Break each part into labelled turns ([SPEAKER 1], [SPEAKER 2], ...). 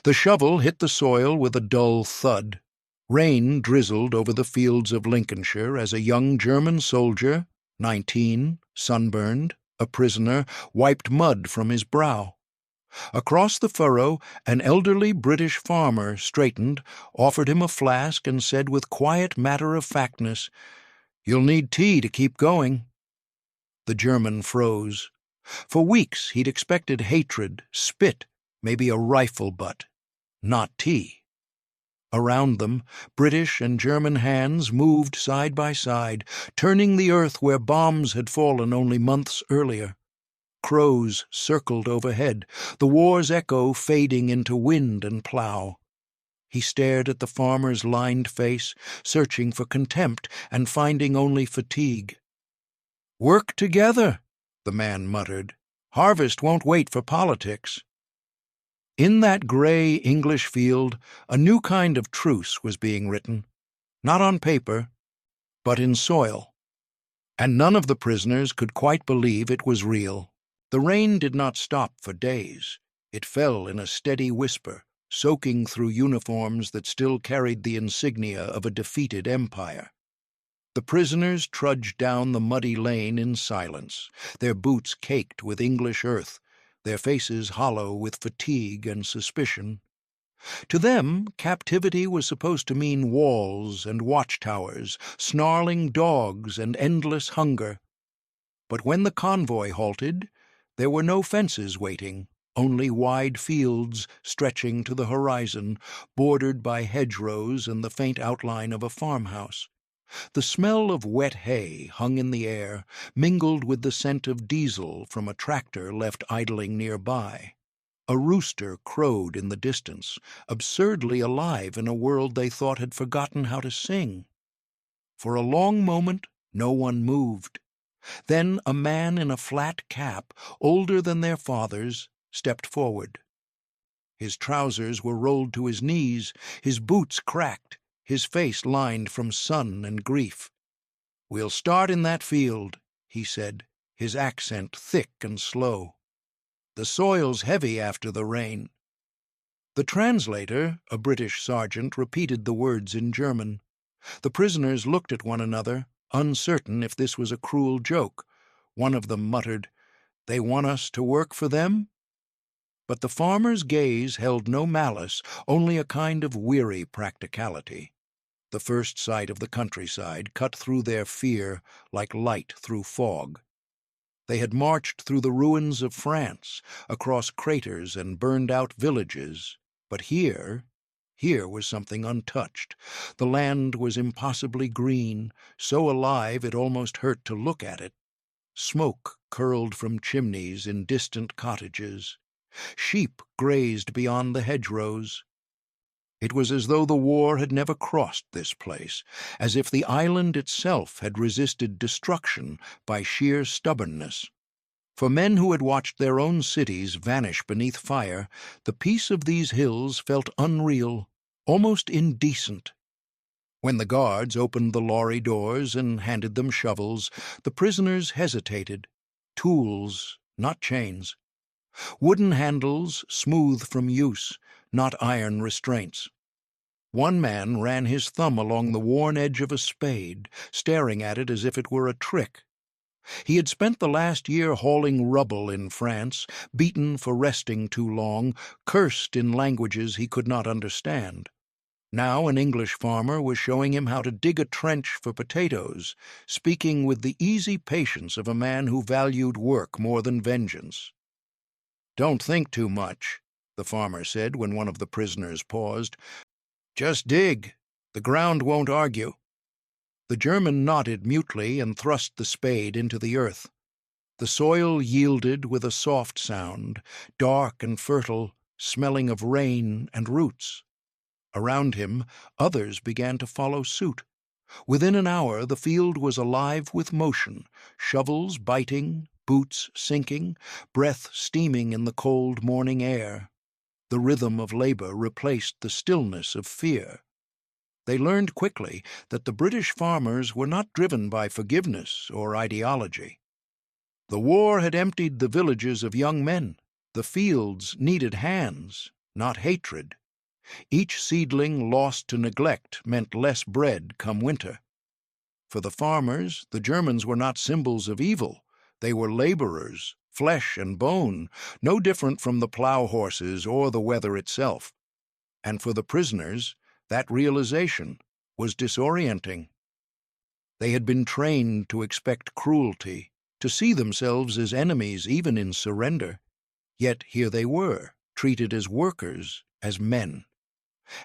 [SPEAKER 1] The shovel hit the soil with a dull thud. Rain drizzled over the fields of Lincolnshire as a young German soldier, 19, sunburned, a prisoner, wiped mud from his brow. Across the furrow, an elderly British farmer straightened, offered him a flask, and said with quiet matter-of-factness, "You'll need tea to keep going." The German froze. For weeks he'd expected hatred, spit, maybe a rifle butt. Not tea. Around them, British and German hands moved side by side, turning the earth where bombs had fallen only months earlier. Crows circled overhead, the war's echo fading into wind and plow. He stared at the farmer's lined face, searching for contempt and finding only fatigue. "Work together," the man muttered. "Harvest won't wait for politics." In that gray English field, a new kind of truce was being written, not on paper, but in soil. And none of the prisoners could quite believe it was real. The rain did not stop for days. It fell in a steady whisper, soaking through uniforms that still carried the insignia of a defeated empire. The prisoners trudged down the muddy lane in silence, their boots caked with English earth, their faces hollow with fatigue and suspicion. To them, captivity was supposed to mean walls and watchtowers, snarling dogs and endless hunger. But when the convoy halted, there were no fences waiting, only wide fields stretching to the horizon, bordered by hedgerows and the faint outline of a farmhouse. The smell of wet hay hung in the air, mingled with the scent of diesel from a tractor left idling nearby. A rooster crowed in the distance, absurdly alive in a world they thought had forgotten how to sing. For a long moment, no one moved. Then a man in a flat cap, older than their fathers, stepped forward. His trousers were rolled to his knees, his boots cracked, his face lined from sun and grief. "We'll start in that field," he said, his accent thick and slow. "The soil's heavy after the rain." The translator, a British sergeant, repeated the words in German. The prisoners looked at one another, uncertain if this was a cruel joke. One of them muttered, "They want us to work for them?" But the farmer's gaze held no malice, only a kind of weary practicality. The first sight of the countryside cut through their fear like light through fog. They had marched through the ruins of France, across craters and burned-out villages, but here was something untouched. The land was impossibly green, so alive it almost hurt to look at it. Smoke curled from chimneys in distant cottages. Sheep grazed beyond the hedgerows. It was as though the war had never crossed this place, as if the island itself had resisted destruction by sheer stubbornness. For men who had watched their own cities vanish beneath fire, the peace of these hills felt unreal, almost indecent. When the guards opened the lorry doors and handed them shovels, the prisoners hesitated. Tools, not chains. Wooden handles, smooth from use, not iron restraints. One man ran his thumb along the worn edge of a spade, staring at it as if it were a trick. He had spent the last year hauling rubble in France, beaten for resting too long, cursed in languages he could not understand. Now an English farmer was showing him how to dig a trench for potatoes, speaking with the easy patience of a man who valued work more than vengeance. "Don't think too much," the farmer said when one of the prisoners paused. "Just dig. The ground won't argue." The German nodded mutely and thrust the spade into the earth. The soil yielded with a soft sound, dark and fertile, smelling of rain and roots. Around him, others began to follow suit. Within an hour, the field was alive with motion, shovels biting, boots sinking, breath steaming in the cold morning air. The rhythm of labor replaced the stillness of fear. They learned quickly that the British farmers were not driven by forgiveness or ideology. The war had emptied the villages of young men. The fields needed hands, not hatred. Each seedling lost to neglect meant less bread come winter. For the farmers, the Germans were not symbols of evil. They were laborers, flesh and bone, no different from the plow horses or the weather itself. And for the prisoners, that realization was disorienting. They had been trained to expect cruelty, to see themselves as enemies even in surrender. Yet here they were, treated as workers, as men.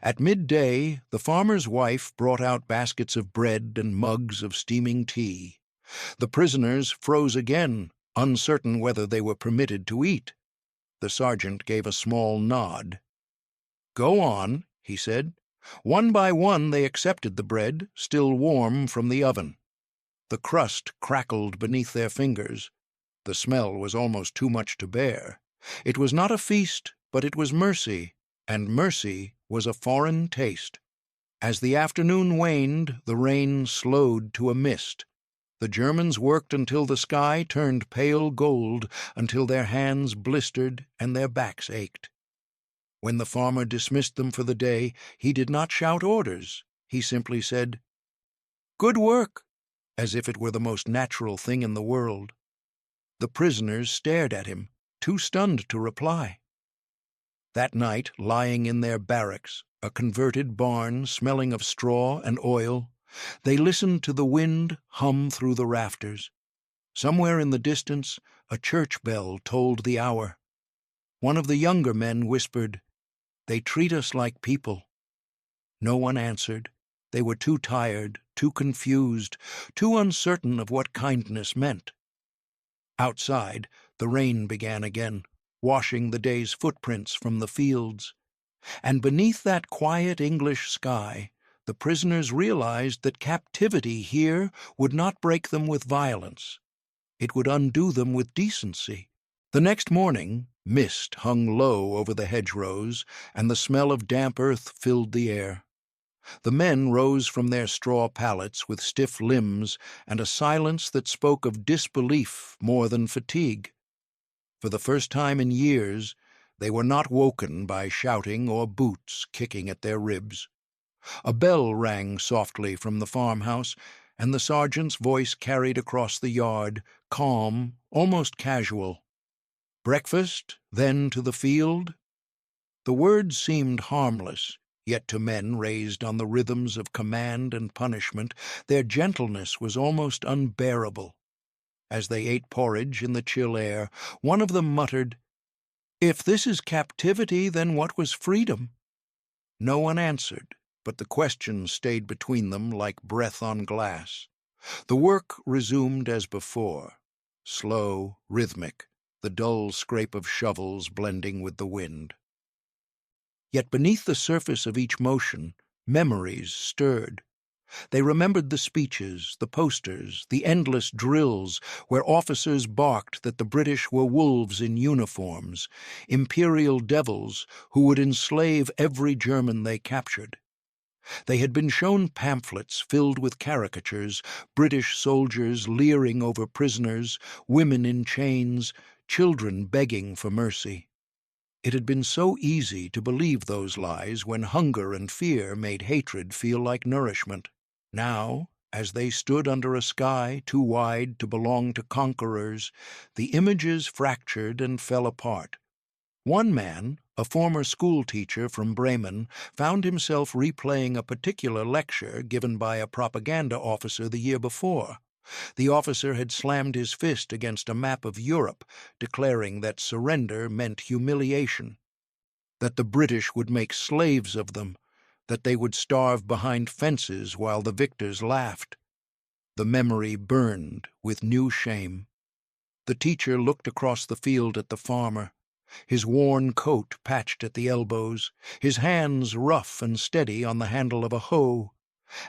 [SPEAKER 1] At midday, the farmer's wife brought out baskets of bread and mugs of steaming tea. The prisoners froze again, uncertain whether they were permitted to eat. The sergeant gave a small nod. "Go on," he said. One by one they accepted the bread, still warm from the oven. The crust crackled beneath their fingers. The smell was almost too much to bear. It was not a feast, but it was mercy, and mercy was a foreign taste. As the afternoon waned, the rain slowed to a mist. The Germans worked until the sky turned pale gold, until their hands blistered and their backs ached. When the farmer dismissed them for the day, he did not shout orders. He simply said, "Good work," as if it were the most natural thing in the world. The prisoners stared at him, too stunned to reply. That night, lying in their barracks, a converted barn smelling of straw and oil, they listened to the wind hum through the rafters. Somewhere in the distance, a church bell tolled the hour. One of the younger men whispered, "They treat us like people." No one answered. They were too tired, too confused, too uncertain of what kindness meant. Outside, the rain began again, washing the day's footprints from the fields. And beneath that quiet English sky, the prisoners realized that captivity here would not break them with violence. It would undo them with decency. The next morning, mist hung low over the hedgerows, and the smell of damp earth filled the air. The men rose from their straw pallets with stiff limbs and a silence that spoke of disbelief more than fatigue. For the first time in years, they were not woken by shouting or boots kicking at their ribs. A bell rang softly from the farmhouse, and the sergeant's voice carried across the yard, calm, almost casual. "Breakfast, then to the field?" The words seemed harmless, yet to men raised on the rhythms of command and punishment, their gentleness was almost unbearable. As they ate porridge in the chill air, one of them muttered, "If this is captivity, then what was freedom?" No one answered, but the question stayed between them like breath on glass. The work resumed as before, slow, rhythmic, the dull scrape of shovels blending with the wind. Yet beneath the surface of each motion, memories stirred. They remembered the speeches, the posters, the endless drills where officers barked that the British were wolves in uniforms, imperial devils who would enslave every German they captured. They had been shown pamphlets filled with caricatures, British soldiers leering over prisoners, women in chains, children begging for mercy. It had been so easy to believe those lies when hunger and fear made hatred feel like nourishment. Now, as they stood under a sky too wide to belong to conquerors, the images fractured and fell apart. One man, a former school teacher from Bremen, found himself replaying a particular lecture given by a propaganda officer the year before. The officer had slammed his fist against a map of Europe, declaring that surrender meant humiliation, that the British would make slaves of them, that they would starve behind fences while the victors laughed. The memory burned with new shame. The teacher looked across the field at the farmer, his worn coat patched at the elbows, his hands rough and steady on the handle of a hoe,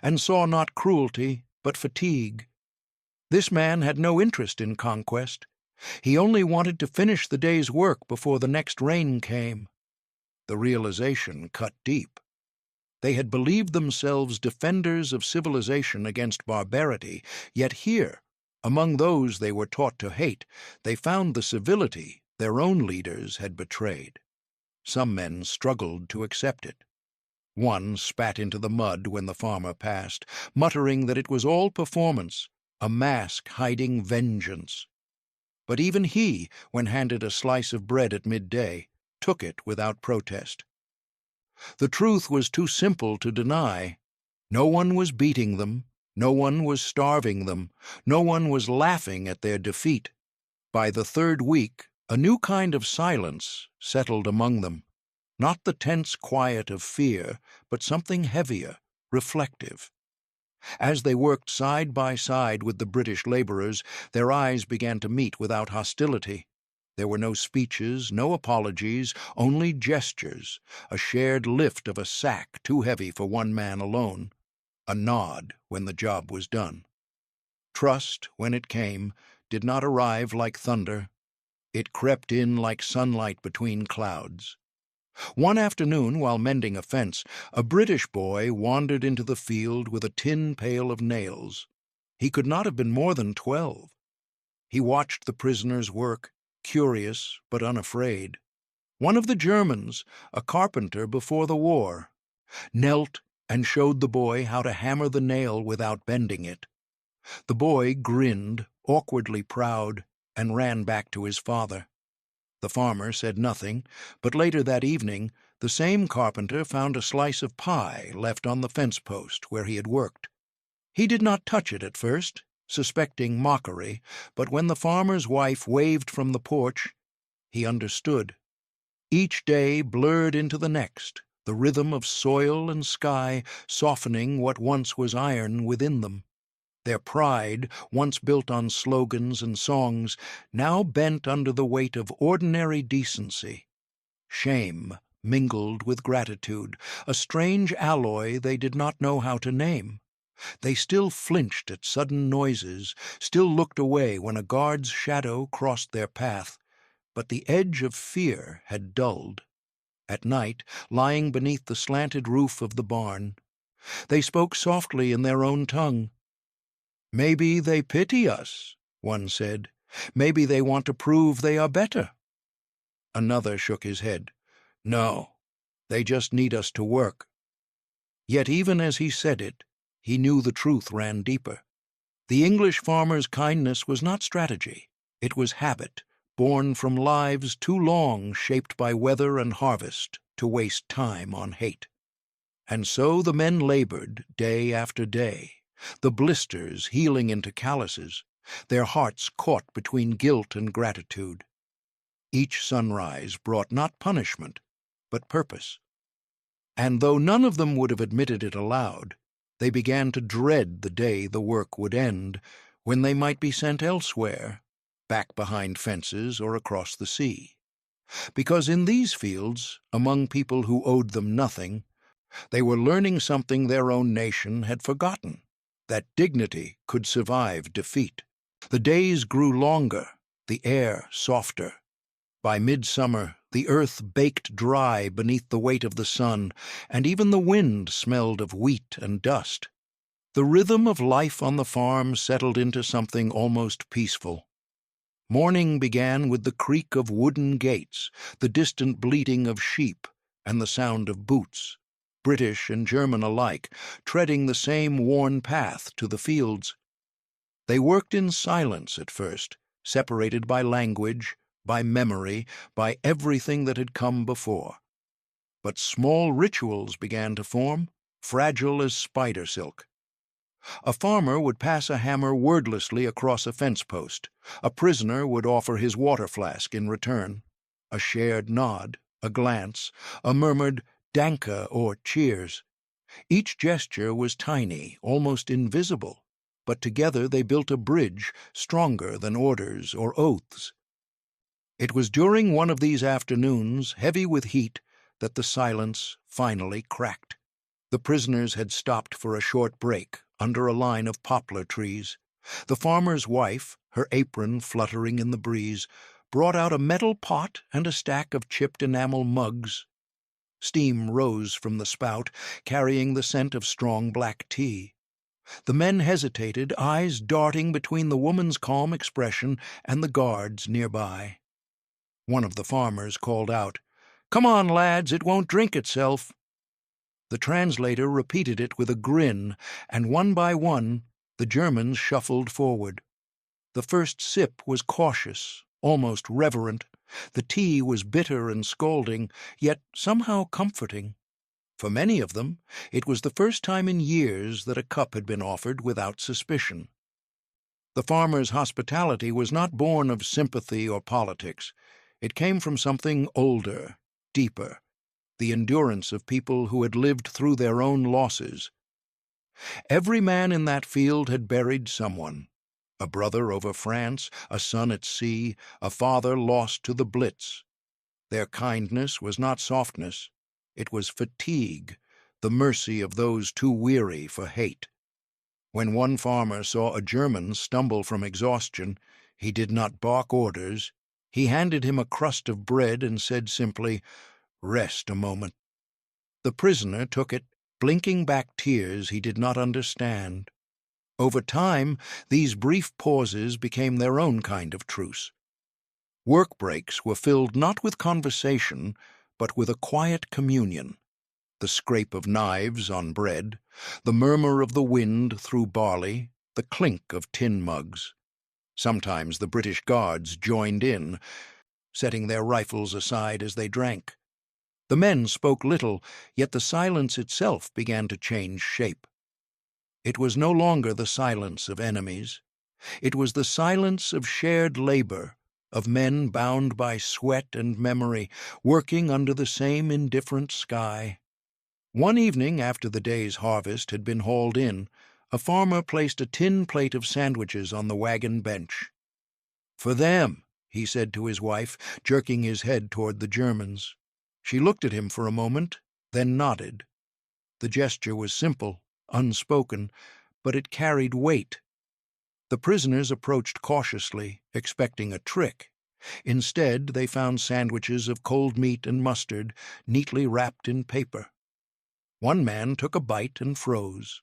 [SPEAKER 1] and saw not cruelty but fatigue. This man had no interest in conquest. He only wanted to finish the day's work before the next rain came. The realization cut deep. They had believed themselves defenders of civilization against barbarity, yet here, among those they were taught to hate, they found the civility their own leaders had betrayed. Some men struggled to accept it. One spat into the mud when the farmer passed, muttering that it was all performance, a mask hiding vengeance. But even he, when handed a slice of bread at midday, took it without protest. The truth was too simple to deny. No one was beating them, no one was starving them, no one was laughing at their defeat. By the third week, a new kind of silence settled among them. Not the tense quiet of fear, but something heavier, reflective. As they worked side by side with the British laborers, their eyes began to meet without hostility. There were no speeches, no apologies, only gestures, a shared lift of a sack too heavy for one man alone, a nod when the job was done. Trust, when it came, did not arrive like thunder. It crept in like sunlight between clouds. One afternoon, while mending a fence, a British boy wandered into the field with a tin pail of nails. He could not have been more than 12. He watched the prisoners work, curious but unafraid. One of the Germans, a carpenter before the war, knelt and showed the boy how to hammer the nail without bending it. The boy grinned, awkwardly proud, and ran back to his father. The farmer said nothing, but later that evening the same carpenter found a slice of pie left on the fence post where he had worked. He did not touch it at first, suspecting mockery, but when the farmer's wife waved from the porch, he understood. Each day blurred into the next, the rhythm of soil and sky softening what once was iron within them. Their pride, once built on slogans and songs, now bent under the weight of ordinary decency. Shame mingled with gratitude, a strange alloy they did not know how to name. They still flinched at sudden noises, still looked away when a guard's shadow crossed their path, but the edge of fear had dulled. At night, lying beneath the slanted roof of the barn, they spoke softly in their own tongue. "Maybe they pity us," one said. "Maybe they want to prove they are better." Another shook his head. "No, they just need us to work." Yet even as he said it, he knew the truth ran deeper. The English farmer's kindness was not strategy. It was habit, born from lives too long shaped by weather and harvest to waste time on hate. And so the men labored day after day, the blisters healing into calluses, their hearts caught between guilt and gratitude. Each sunrise brought not punishment, but purpose. And though none of them would have admitted it aloud, they began to dread the day the work would end, when they might be sent elsewhere, back behind fences or across the sea. Because in these fields, among people who owed them nothing, they were learning something their own nation had forgotten, that dignity could survive defeat. The days grew longer, the air softer. By midsummer, the earth baked dry beneath the weight of the sun, and even the wind smelled of wheat and dust. The rhythm of life on the farm settled into something almost peaceful. Morning began with the creak of wooden gates, the distant bleating of sheep, and the sound of boots, British and German alike, treading the same worn path to the fields. They worked in silence at first, separated by language, by memory, by everything that had come before. But small rituals began to form, fragile as spider silk. A farmer would pass a hammer wordlessly across a fence post. A prisoner would offer his water flask in return. A shared nod, a glance, a murmured "Danke" or cheers. Each gesture was tiny, almost invisible, but together they built a bridge stronger than orders or oaths. It was during one of these afternoons, heavy with heat, that the silence finally cracked. The prisoners had stopped for a short break under a line of poplar trees. The farmer's wife, her apron fluttering in the breeze, brought out a metal pot and a stack of chipped enamel mugs. Steam rose from the spout, carrying the scent of strong black tea. The men hesitated, eyes darting between the woman's calm expression and the guards nearby. One of the farmers called out, "Come on, lads, it won't drink itself." The translator repeated it with a grin, and one by one the Germans shuffled forward. The first sip was cautious, almost reverent. The tea was bitter and scalding, yet somehow comforting. For many of them, it was the first time in years that a cup had been offered without suspicion. The farmers' hospitality was not born of sympathy or politics. It came from something older, deeper, the endurance of people who had lived through their own losses. Every man in that field had buried someone: a brother over France, a son at sea, a father lost to the Blitz. Their kindness was not softness. It was fatigue, the mercy of those too weary for hate. When one farmer saw a German stumble from exhaustion, he did not bark orders. He handed him a crust of bread and said simply, "Rest a moment." The prisoner took it, blinking back tears he did not understand. Over time, these brief pauses became their own kind of truce. Work breaks were filled not with conversation, but with a quiet communion: the scrape of knives on bread, the murmur of the wind through barley, the clink of tin mugs. Sometimes the British guards joined in, setting their rifles aside as they drank. The men spoke little, yet the silence itself began to change shape. It was no longer the silence of enemies. It was the silence of shared labor, of men bound by sweat and memory, working under the same indifferent sky. One evening after the day's harvest had been hauled in, a farmer placed a tin plate of sandwiches on the wagon bench. "For them," he said to his wife, jerking his head toward the Germans. She looked at him for a moment, then nodded. The gesture was simple, unspoken, but it carried weight. The prisoners approached cautiously, expecting a trick. Instead, they found sandwiches of cold meat and mustard, neatly wrapped in paper. One man took a bite and froze.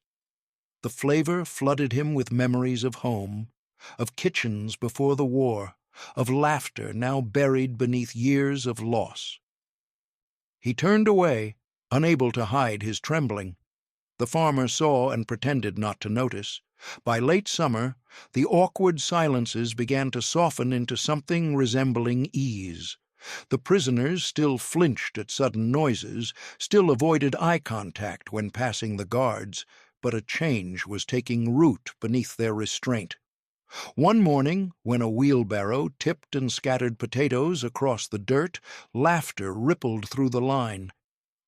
[SPEAKER 1] The flavor flooded him with memories of home, of kitchens before the war, of laughter now buried beneath years of loss. He turned away, unable to hide his trembling. The farmer saw and pretended not to notice. By late summer, the awkward silences began to soften into something resembling ease. The prisoners still flinched at sudden noises, still avoided eye contact when passing the guards, but a change was taking root beneath their restraint. One morning, when a wheelbarrow tipped and scattered potatoes across the dirt, laughter rippled through the line.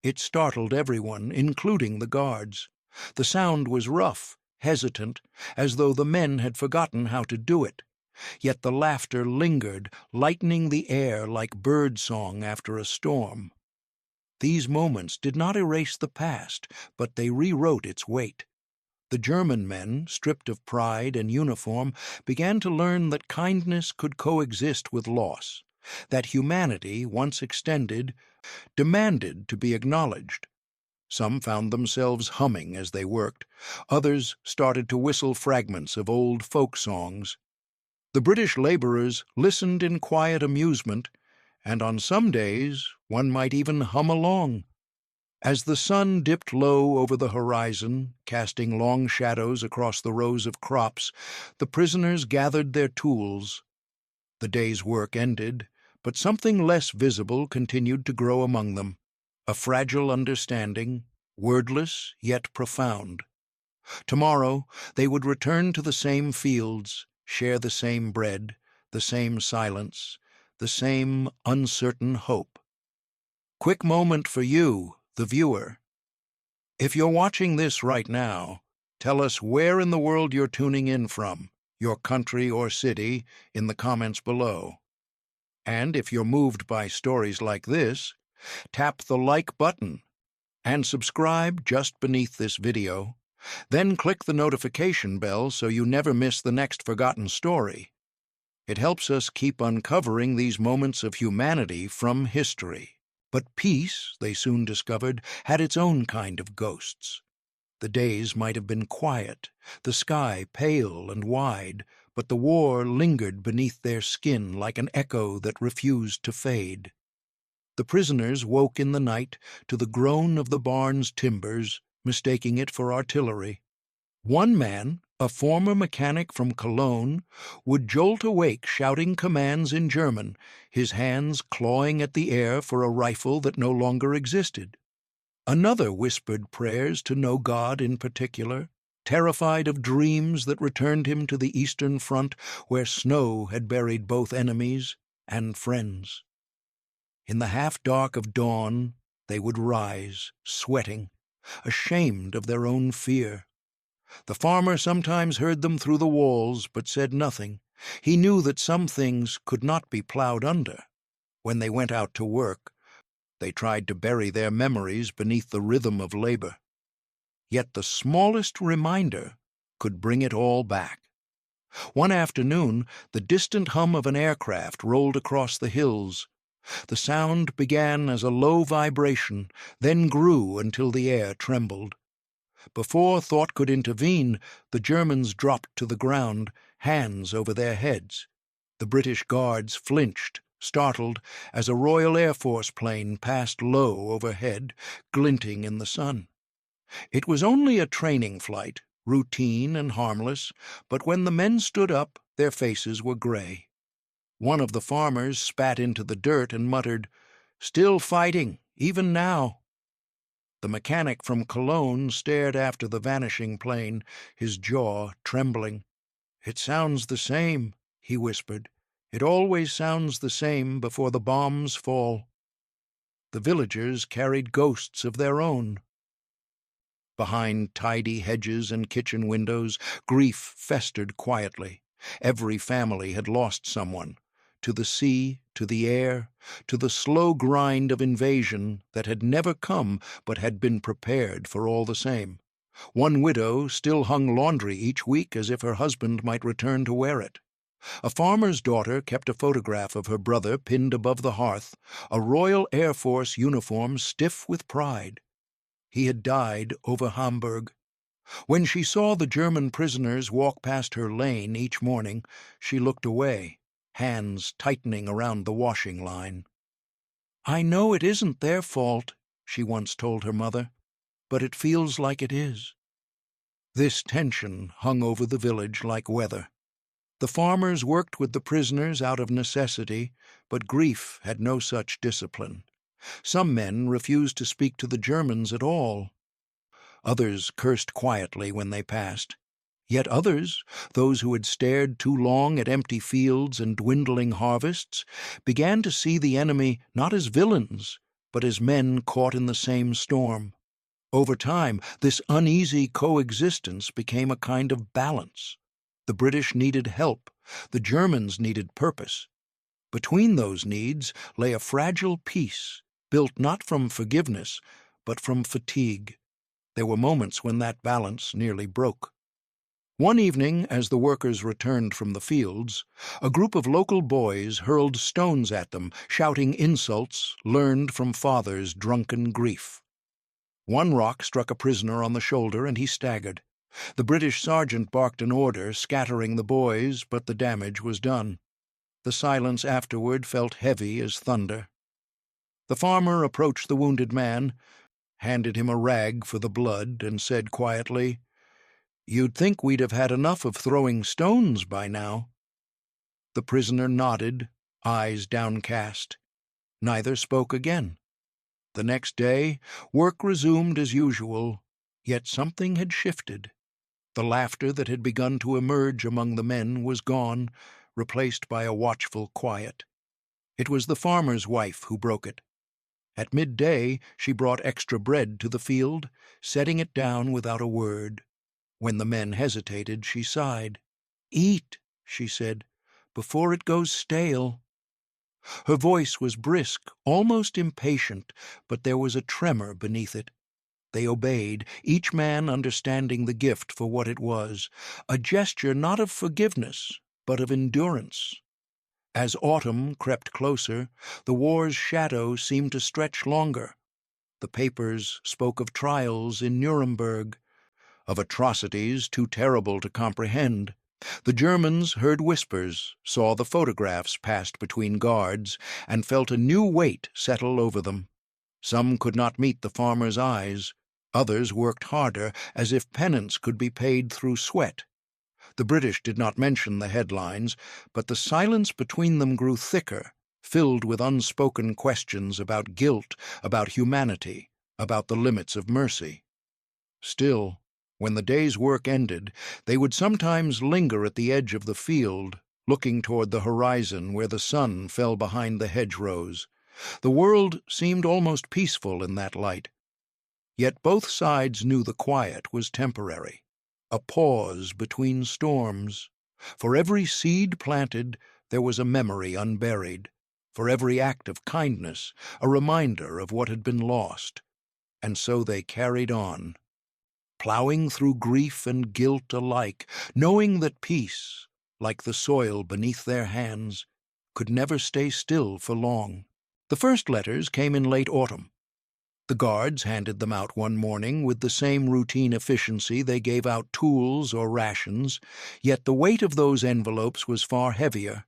[SPEAKER 1] It startled everyone, including the guards. The sound was rough, hesitant, as though the men had forgotten how to do it. Yet the laughter lingered, lightening the air like bird song after a storm. These moments did not erase the past, but they rewrote its weight. The German men, stripped of pride and uniform, began to learn that kindness could coexist with loss, that humanity, once extended, demanded to be acknowledged. Some found themselves humming as they worked. Others started to whistle fragments of old folk songs. The British laborers listened in quiet amusement, and on some days one might even hum along. As the sun dipped low over the horizon, casting long shadows across the rows of crops, the prisoners gathered their tools. The day's work ended, but something less visible continued to grow among them: a fragile understanding, wordless yet profound. Tomorrow they would return to the same fields, share the same bread, the same silence, the same uncertain hope. Quick moment for you, the viewer. If you're watching this right now, tell us where in the world you're tuning in from, your country or city, in the comments below. And if you're moved by stories like this, tap the like button and subscribe just beneath this video. Then click the notification bell so you never miss the next forgotten story. It helps us keep uncovering these moments of humanity from history. But peace, they soon discovered, had its own kind of ghosts. The days might have been quiet, the sky pale and wide, but the war lingered beneath their skin like an echo that refused to fade. The prisoners woke in the night to the groan of the barn's timbers, mistaking it for artillery. One man, a former mechanic from Cologne, would jolt awake shouting commands in German, his hands clawing at the air for a rifle that no longer existed. Another whispered prayers to no god in particular, terrified of dreams that returned him to the Eastern Front where snow had buried both enemies and friends. In the half-dark of dawn, they would rise, sweating, ashamed of their own fear. The farmer sometimes heard them through the walls, but said nothing. He knew that some things could not be plowed under. When they went out to work, they tried to bury their memories beneath the rhythm of labor. Yet the smallest reminder could bring it all back. One afternoon, the distant hum of an aircraft rolled across the hills. The sound began as a low vibration, then grew until the air trembled. Before thought could intervene, the Germans dropped to the ground, hands over their heads. The British guards flinched, startled, as a Royal Air Force plane passed low overhead, glinting in the sun. It was only a training flight, routine and harmless, but when the men stood up, their faces were gray. One of the farmers spat into the dirt and muttered, "Still fighting, even now." The mechanic from Cologne stared after the vanishing plane, his jaw trembling. "It sounds the same," he whispered. "It always sounds the same before the bombs fall." The villagers carried ghosts of their own. Behind tidy hedges and kitchen windows, grief festered quietly. Every family had lost someone, to the sea, to the air, to the slow grind of invasion that had never come but had been prepared for all the same. One widow still hung laundry each week as if her husband might return to wear it. A farmer's daughter kept a photograph of her brother pinned above the hearth, a Royal Air Force uniform stiff with pride. He had died over Hamburg. When she saw the German prisoners walk past her lane each morning, she looked away, hands tightening around the washing line. "I know it isn't their fault," she once told her mother, "but it feels like it is." This tension hung over the village like weather. The farmers worked with the prisoners out of necessity, but grief had no such discipline. Some men refused to speak to the Germans at all. Others cursed quietly when they passed. Yet others, those who had stared too long at empty fields and dwindling harvests, began to see the enemy not as villains, but as men caught in the same storm. Over time, this uneasy coexistence became a kind of balance. The British needed help, the Germans needed purpose. Between those needs lay a fragile peace, built not from forgiveness, but from fatigue. There were moments when that balance nearly broke. One evening, as the workers returned from the fields, a group of local boys hurled stones at them, shouting insults learned from father's drunken grief. One rock struck a prisoner on the shoulder, and he staggered. The British sergeant barked an order, scattering the boys, but the damage was done. The silence afterward felt heavy as thunder. The farmer approached the wounded man, handed him a rag for the blood, and said quietly, "You'd think we'd have had enough of throwing stones by now." The prisoner nodded, eyes downcast. Neither spoke again. The next day, work resumed as usual, yet something had shifted. The laughter that had begun to emerge among the men was gone, replaced by a watchful quiet. It was the farmer's wife who broke it. At midday, she brought extra bread to the field, setting it down without a word. When the men hesitated, she sighed. "Eat," she said, "before it goes stale." Her voice was brisk, almost impatient, but there was a tremor beneath it. They obeyed, each man understanding the gift for what it was, a gesture not of forgiveness, but of endurance. As autumn crept closer, the war's shadow seemed to stretch longer. The papers spoke of trials in Nuremberg, of atrocities too terrible to comprehend. The Germans heard whispers, saw the photographs passed between guards, and felt a new weight settle over them. Some could not meet the farmers' eyes. Others worked harder, as if penance could be paid through sweat. The British did not mention the headlines, but the silence between them grew thicker, filled with unspoken questions about guilt, about humanity, about the limits of mercy. Still, when the day's work ended, they would sometimes linger at the edge of the field, looking toward the horizon where the sun fell behind the hedgerows. The world seemed almost peaceful in that light. Yet both sides knew the quiet was temporary, a pause between storms. For every seed planted, there was a memory unburied. For every act of kindness, a reminder of what had been lost. And so they carried on, plowing through grief and guilt alike, knowing that peace, like the soil beneath their hands, could never stay still for long. The first letters came in late autumn. The guards handed them out one morning with the same routine efficiency they gave out tools or rations, yet the weight of those envelopes was far heavier.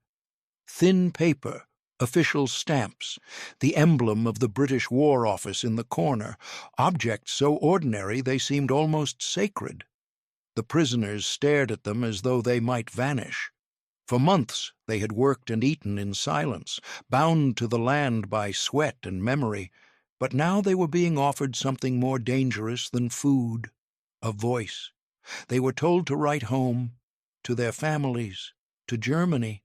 [SPEAKER 1] Thin paper, official stamps, the emblem of the British War Office in the corner, objects so ordinary they seemed almost sacred. The prisoners stared at them as though they might vanish. For months they had worked and eaten in silence, bound to the land by sweat and memory, but now they were being offered something more dangerous than food, a voice. They were told to write home, to their families, to Germany.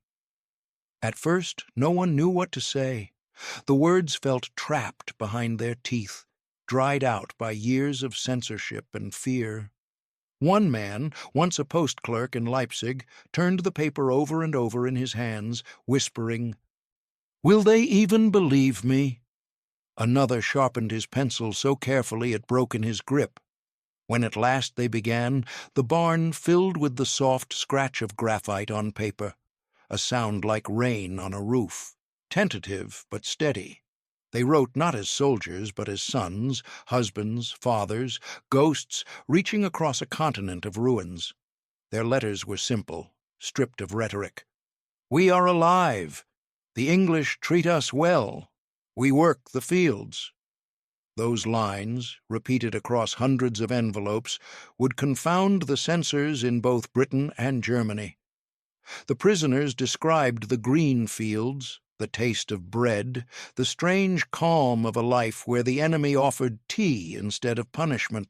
[SPEAKER 1] At first, no one knew what to say. The words felt trapped behind their teeth, dried out by years of censorship and fear. One man, once a post clerk in Leipzig, turned the paper over and over in his hands, whispering, "Will they even believe me?" Another sharpened his pencil so carefully it broke in his grip. When at last they began, the barn filled with the soft scratch of graphite on paper, a sound like rain on a roof, tentative but steady. They wrote not as soldiers, but as sons, husbands, fathers, ghosts reaching across a continent of ruins. Their letters were simple, stripped of rhetoric. "We are alive. The English treat us well. We work the fields." Those lines, repeated across hundreds of envelopes, would confound the censors in both Britain and Germany. The prisoners described the green fields, the taste of bread, the strange calm of a life where the enemy offered tea instead of punishment.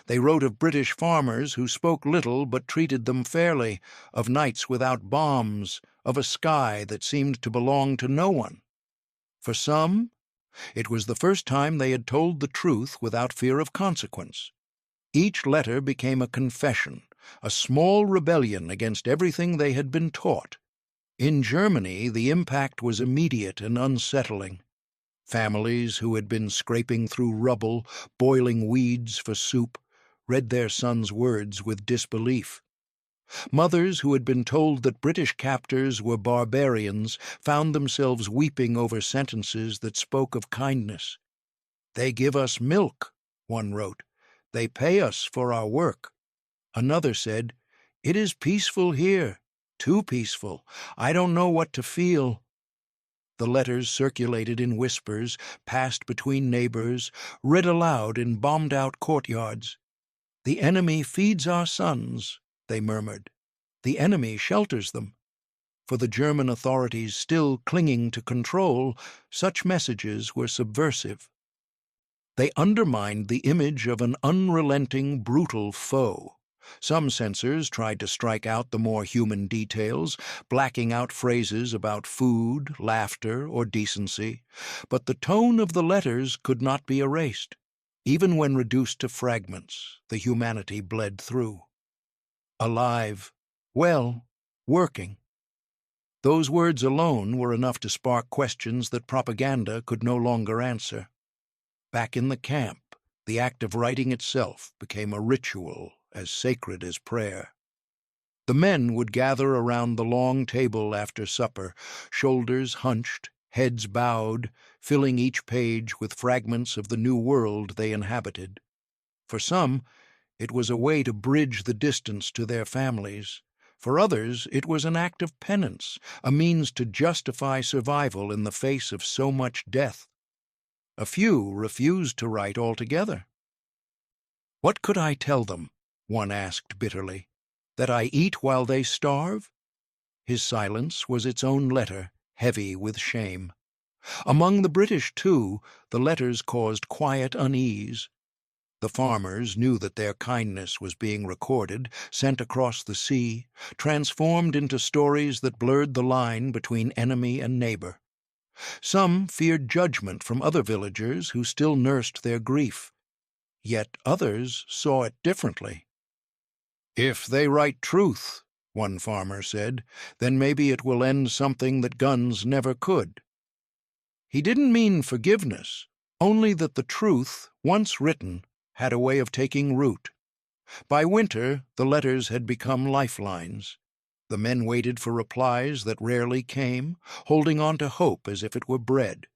[SPEAKER 1] They wrote of British farmers who spoke little but treated them fairly, of nights without bombs, of a sky that seemed to belong to no one. For some, it was the first time they had told the truth without fear of consequence. Each letter became a confession, a small rebellion against everything they had been taught. In Germany, the impact was immediate and unsettling. Families who had been scraping through rubble, boiling weeds for soup, read their sons' words with disbelief. Mothers who had been told that British captors were barbarians found themselves weeping over sentences that spoke of kindness. "They give us milk," one wrote. "They pay us for our work." Another said, "It is peaceful here, too peaceful. I don't know what to feel." The letters circulated in whispers, passed between neighbors, read aloud in bombed-out courtyards. "The enemy feeds our sons," they murmured. "The enemy shelters them." For the German authorities still clinging to control, such messages were subversive. They undermined the image of an unrelenting, brutal foe. Some censors tried to strike out the more human details, blacking out phrases about food, laughter, or decency, but the tone of the letters could not be erased. Even when reduced to fragments, the humanity bled through. Alive, well, working. Those words alone were enough to spark questions that propaganda could no longer answer. Back in the camp, the act of writing itself became a ritual as sacred as prayer. The men would gather around the long table after supper, shoulders hunched, heads bowed, filling each page with fragments of the new world they inhabited. For some, it was a way to bridge the distance to their families, For others, it was an act of penance, a means to justify survival in the face of so much death. A few refused to write altogether. "What could I tell them?" one asked bitterly. "That I eat while they starve?" His silence was its own letter, heavy with shame. Among the British, too, the letters caused quiet unease. The farmers knew that their kindness was being recorded, sent across the sea, transformed into stories that blurred the line between enemy and neighbor. Some feared judgment from other villagers who still nursed their grief. Yet others saw it differently. "If they write truth," one farmer said, "then maybe it will end something that guns never could." He didn't mean forgiveness, only that the truth, once written, had a way of taking root. By winter, the letters had become lifelines. The men waited for replies that rarely came, holding on to hope as if it were bread.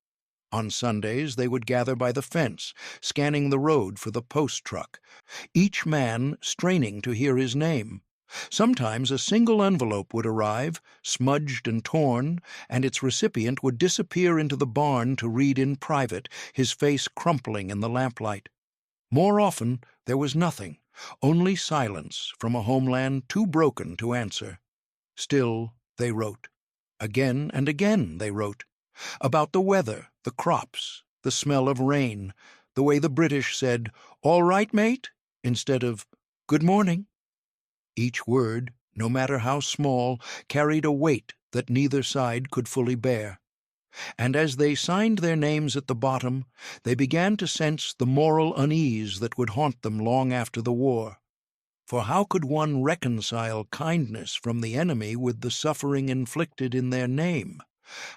[SPEAKER 1] On Sundays, they would gather by the fence, scanning the road for the post truck, each man straining to hear his name. Sometimes a single envelope would arrive, smudged and torn, and its recipient would disappear into the barn to read in private, his face crumpling in the lamplight. More often, there was nothing, only silence from a homeland too broken to answer. Still, they wrote. Again and again they wrote. About the weather, the crops, the smell of rain, the way the British said, "All right, mate?" instead of "Good morning." Each word, no matter how small, carried a weight that neither side could fully bear. And as they signed their names at the bottom, they began to sense the moral unease that would haunt them long after the war. For how could one reconcile kindness from the enemy with the suffering inflicted in their name?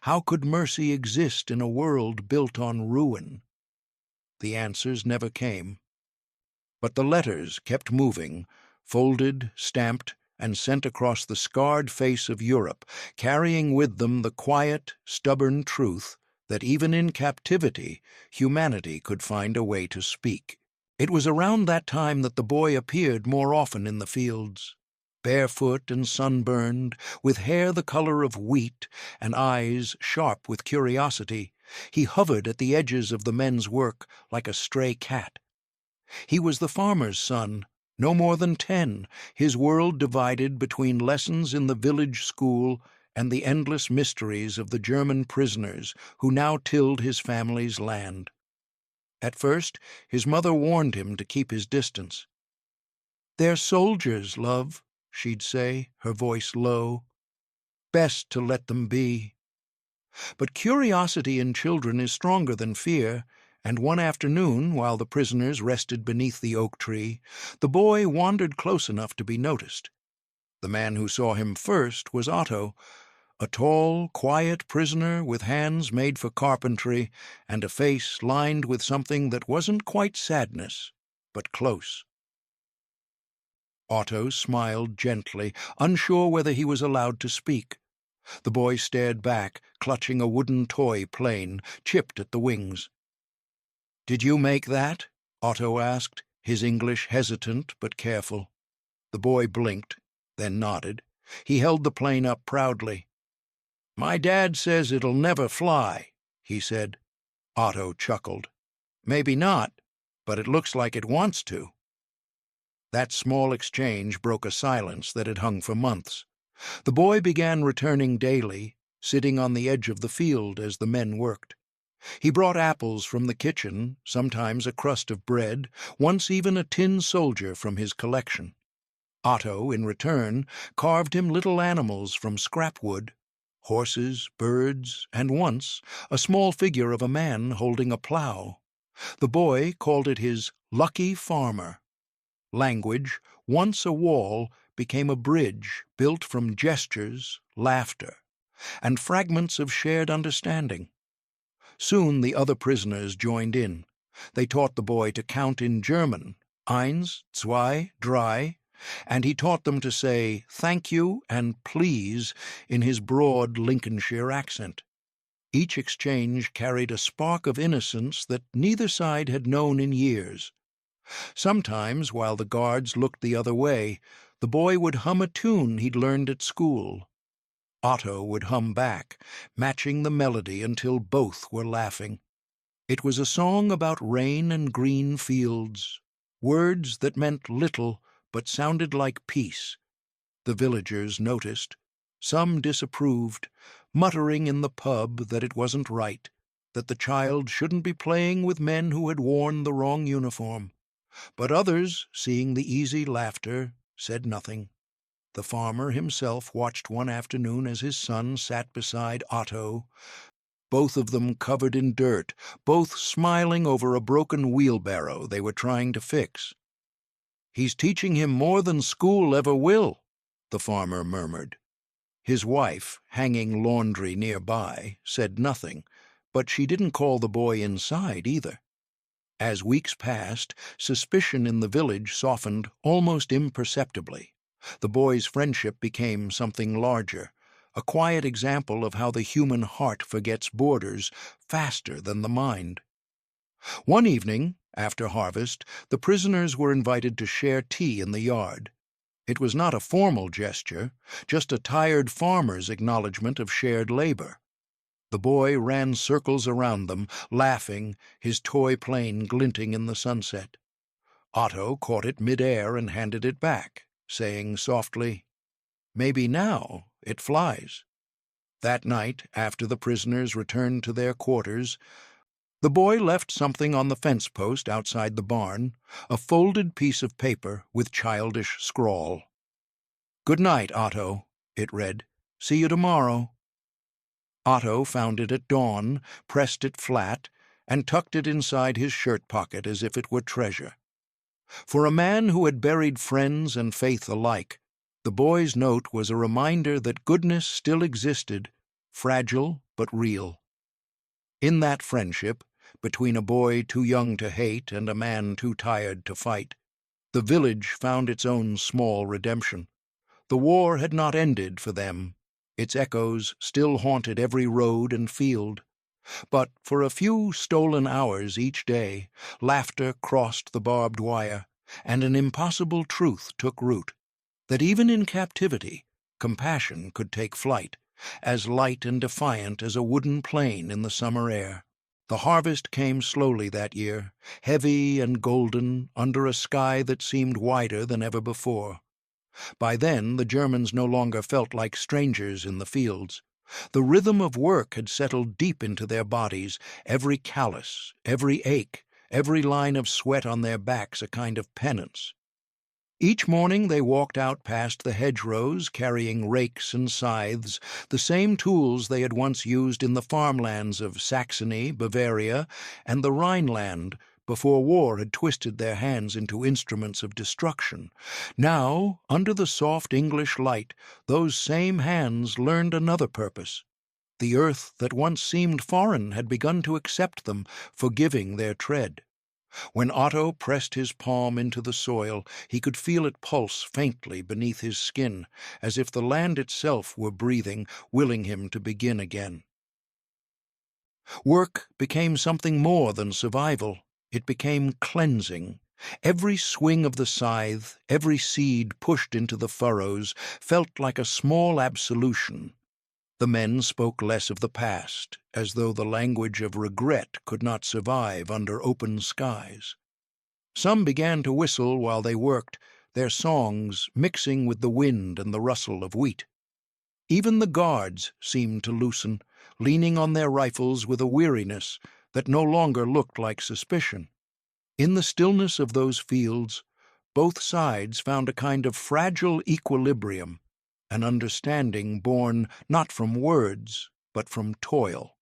[SPEAKER 1] How could mercy exist in a world built on ruin? The answers never came. But the letters kept moving, folded, stamped, and sent across the scarred face of Europe, carrying with them the quiet, stubborn truth that even in captivity, humanity could find a way to speak. It was around that time that the boy appeared more often in the fields. Barefoot and sunburned, with hair the color of wheat and eyes sharp with curiosity, he hovered at the edges of the men's work like a stray cat. He was the farmer's son, no more than 10, his world divided between lessons in the village school and the endless mysteries of the German prisoners who now tilled his family's land. At first, his mother warned him to keep his distance. "They're soldiers, love," she'd say, her voice low. "Best to let them be." But curiosity in children is stronger than fear, and one afternoon, while the prisoners rested beneath the oak tree, the boy wandered close enough to be noticed. The man who saw him first was Otto, a tall, quiet prisoner with hands made for carpentry and a face lined with something that wasn't quite sadness, but close. Otto smiled gently, unsure whether he was allowed to speak. The boy stared back, clutching a wooden toy plane, chipped at the wings. "Did you make that?" Otto asked, his English hesitant but careful. The boy blinked, then nodded. He held the plane up proudly. "My dad says it'll never fly," he said. Otto chuckled. "Maybe not, but it looks like it wants to." That small exchange broke a silence that had hung for months. The boy began returning daily, sitting on the edge of the field as the men worked. He brought apples from the kitchen, sometimes a crust of bread, once even a tin soldier from his collection. Otto, in return, carved him little animals from scrap wood, horses, birds, and once a small figure of a man holding a plow. The boy called it his lucky farmer. Language, once a wall, became a bridge built from gestures, laughter, and fragments of shared understanding. Soon the other prisoners joined in. They taught the boy to count in German, eins, zwei, drei, and he taught them to say "thank you" and "please" in his broad Lincolnshire accent. Each exchange carried a spark of innocence that neither side had known in years. Sometimes, while the guards looked the other way, The boy would hum a tune he'd learned at school. Otto would hum back, matching the melody until both were laughing. It was a song about rain and green fields, words that meant little but sounded like peace. The villagers noticed. Some disapproved, muttering in the pub that it wasn't right, that the child shouldn't be playing with men who had worn the wrong uniform. But others, seeing the easy laughter, said nothing. The farmer himself watched one afternoon as his son sat beside Otto, both of them covered in dirt, both smiling over a broken wheelbarrow they were trying to fix. "He's teaching him more than school ever will," the farmer murmured. His wife, hanging laundry nearby, said nothing, but she didn't call the boy inside either. As weeks passed, suspicion in the village softened almost imperceptibly. The boy's friendship became something larger, a quiet example of how the human heart forgets borders faster than the mind. One evening, after harvest, the prisoners were invited to share tea in the yard. It was not a formal gesture, just a tired farmer's acknowledgment of shared labor. The boy ran circles around them, laughing, his toy plane glinting in the sunset. Otto caught it mid-air and handed it back, saying softly, "Maybe now it flies." That night, after the prisoners returned to their quarters, the boy left something on the fence post outside the barn, a folded piece of paper with childish scrawl. "Good night, Otto," it read. "See you tomorrow." Otto found it at dawn, pressed it flat, and tucked it inside his shirt pocket as if it were treasure. For a man who had buried friends and faith alike, the boy's note was a reminder that goodness still existed, fragile but real. In that friendship, between a boy too young to hate and a man too tired to fight, the village found its own small redemption. The war had not ended for them. Its echoes still haunted every road and field. But for a few stolen hours each day, laughter crossed the barbed wire, and an impossible truth took root, that even in captivity, compassion could take flight, as light and defiant as a wooden plane in the summer air. The harvest came slowly that year, heavy and golden, under a sky that seemed wider than ever before. By then, the Germans no longer felt like strangers in the fields. The rhythm of work had settled deep into their bodies, every callus, every ache, every line of sweat on their backs a kind of penance. Each morning they walked out past the hedgerows, carrying rakes and scythes, the same tools they had once used in the farmlands of Saxony, Bavaria, and the Rhineland, before war had twisted their hands into instruments of destruction. Now, under the soft English light, those same hands learned another purpose. The earth that once seemed foreign had begun to accept them, forgiving their tread. When Otto pressed his palm into the soil, he could feel it pulse faintly beneath his skin, as if the land itself were breathing, willing him to begin again. Work became something more than survival. It became cleansing. Every swing of the scythe, every seed pushed into the furrows, felt like a small absolution. The men spoke less of the past, as though the language of regret could not survive under open skies. Some began to whistle while they worked, their songs mixing with the wind and the rustle of wheat. Even the guards seemed to loosen, leaning on their rifles with a weariness that no longer looked like suspicion. In the stillness of those fields, both sides found a kind of fragile equilibrium, an understanding born not from words, but from toil.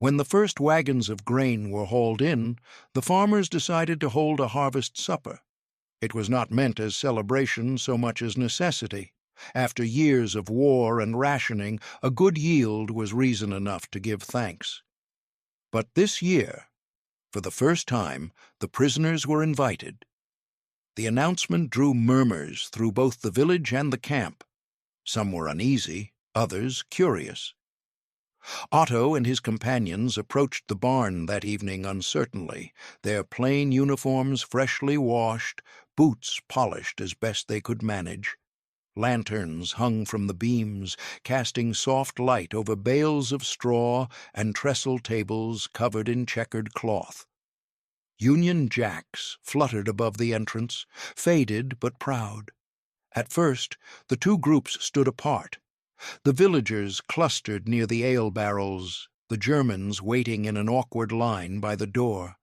[SPEAKER 1] When the first wagons of grain were hauled in, the farmers decided to hold a harvest supper. It was not meant as celebration so much as necessity. After years of war and rationing, a good yield was reason enough to give thanks. But this year, for the first time, the prisoners were invited. The announcement drew murmurs through both the village and the camp. Some were uneasy, others curious. Otto and his companions approached the barn that evening uncertainly, their plain uniforms freshly washed, boots polished as best they could manage. Lanterns hung from the beams, casting soft light over bales of straw and trestle tables covered in checkered cloth. Union Jacks fluttered above the entrance, faded but proud. At first, the two groups stood apart. The villagers clustered near the ale barrels, the Germans waiting in an awkward line by the door.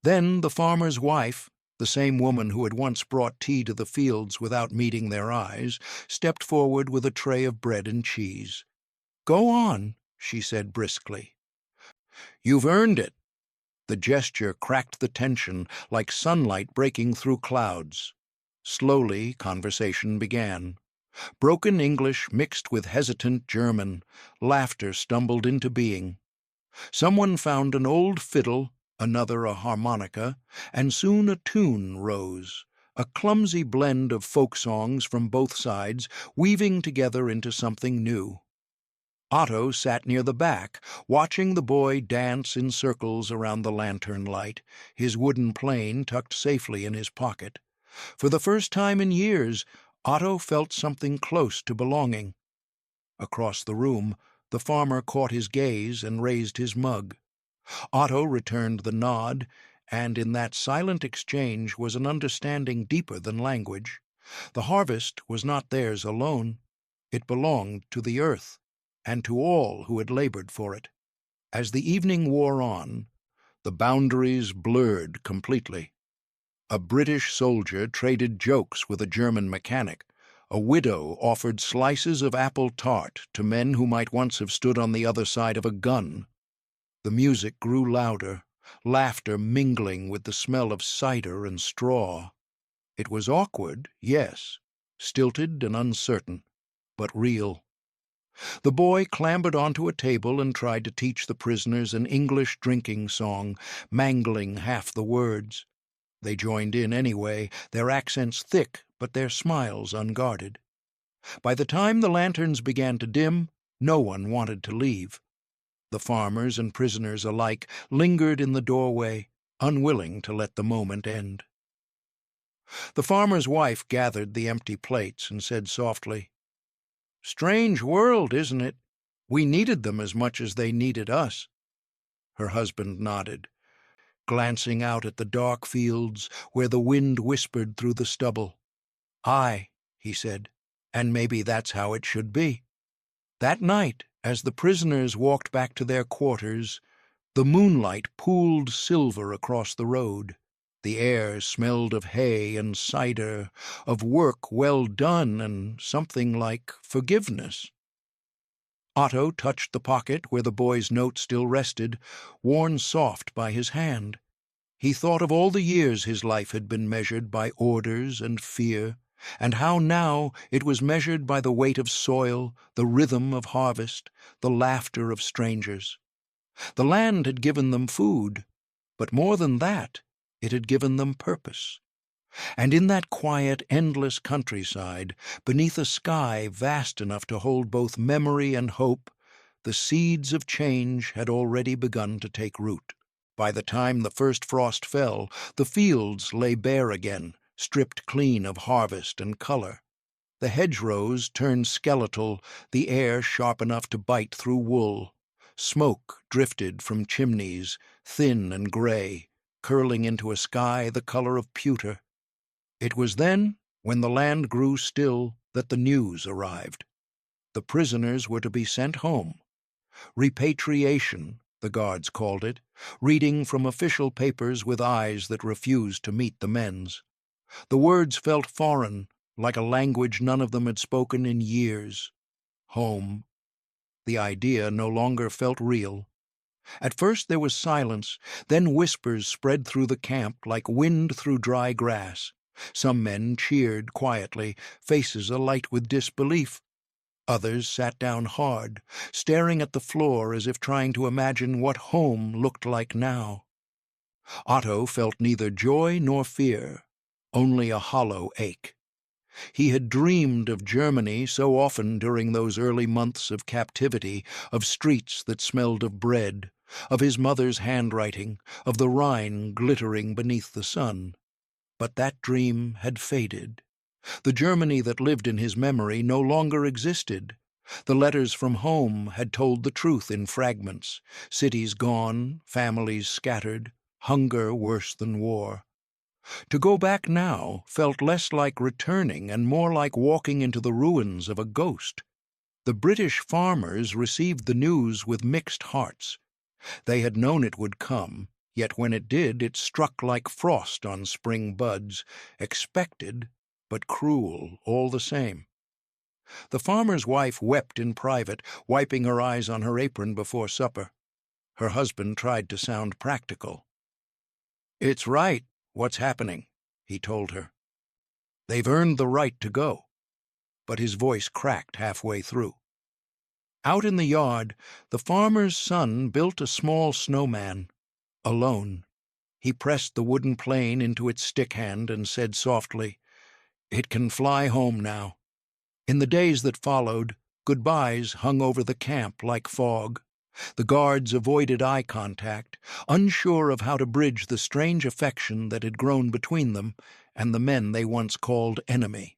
[SPEAKER 1] Then the farmer's wife, the same woman who had once brought tea to the fields without meeting their eyes, stepped forward with a tray of bread and cheese. "Go on," she said briskly. "You've earned it." The gesture cracked the tension like sunlight breaking through clouds. Slowly, conversation began. Broken English mixed with hesitant German, laughter stumbled into being. Someone found an old fiddle, another a harmonica, and soon a tune rose, a clumsy blend of folk songs from both sides, weaving together into something new. Otto sat near the back, watching the boy dance in circles around the lantern light, his wooden plane tucked safely in his pocket. For the first time in years, Otto felt something close to belonging. Across the room, the farmer caught his gaze and raised his mug. Otto returned the nod, and in that silent exchange was an understanding deeper than language. The harvest was not theirs alone. It belonged to the earth, and to all who had labored for it. As the evening wore on, the boundaries blurred completely. A British soldier traded jokes with a German mechanic. A widow offered slices of apple tart to men who might once have stood on the other side of a gun. The music grew louder, laughter mingling with the smell of cider and straw. It was awkward, yes, stilted and uncertain, but real. The boy clambered onto a table and tried to teach the prisoners an English drinking song, mangling half the words. They joined in anyway, their accents thick but their smiles unguarded. By the time the lanterns began to dim, no one wanted to leave. The farmers and prisoners alike lingered in the doorway, unwilling to let the moment end. The farmer's wife gathered the empty plates and said softly, "Strange world, isn't it? We needed them as much as they needed us." Her husband nodded, glancing out at the dark fields where the wind whispered through the stubble. "Aye," he said, "and maybe that's how it should be." That night, as the prisoners walked back to their quarters, the moonlight pooled silver across the road. The air smelled of hay and cider, of work well done and something like forgiveness. Otto touched the pocket where the boy's note still rested, worn soft by his hand. He thought of all the years his life had been measured by orders and fear, and how now it was measured by the weight of soil, the rhythm of harvest, the laughter of strangers. The land had given them food, but more than that, it had given them purpose. And in that quiet, endless countryside, beneath a sky vast enough to hold both memory and hope, the seeds of change had already begun to take root. By the time the first frost fell, the fields lay bare again, stripped clean of harvest and color. The hedgerows turned skeletal, the air sharp enough to bite through wool. Smoke drifted from chimneys, thin and gray, curling into a sky the color of pewter. It was then, when the land grew still, that the news arrived. The prisoners were to be sent home. Repatriation, the guards called it, reading from official papers with eyes that refused to meet the men's. The words felt foreign, like a language none of them had spoken in years. Home. The idea no longer felt real. At first there was silence, then whispers spread through the camp like wind through dry grass. Some men cheered quietly, faces alight with disbelief. Others sat down hard, staring at the floor as if trying to imagine what home looked like now. Otto felt neither joy nor fear, only a hollow ache. He had dreamed of Germany so often during those early months of captivity, of streets that smelled of bread, of his mother's handwriting, of the Rhine glittering beneath the sun. But that dream had faded. The Germany that lived in his memory no longer existed. The letters from home had told the truth in fragments: cities gone, families scattered, hunger worse than war. To go back now felt less like returning and more like walking into the ruins of a ghost. The British farmers received the news with mixed hearts. They had known it would come, yet when it did, it struck like frost on spring buds, expected, but cruel all the same. The farmer's wife wept in private, wiping her eyes on her apron before supper. Her husband tried to sound practical. "It's right, what's happening," he told her. "They've earned the right to go." But his voice cracked halfway through. Out in the yard, the farmer's son built a small snowman. Alone, he pressed the wooden plane into its stick hand and said softly, "It can fly home now." In the days that followed, goodbyes hung over the camp like fog. The guards avoided eye contact, unsure of how to bridge the strange affection that had grown between them and the men they once called enemy.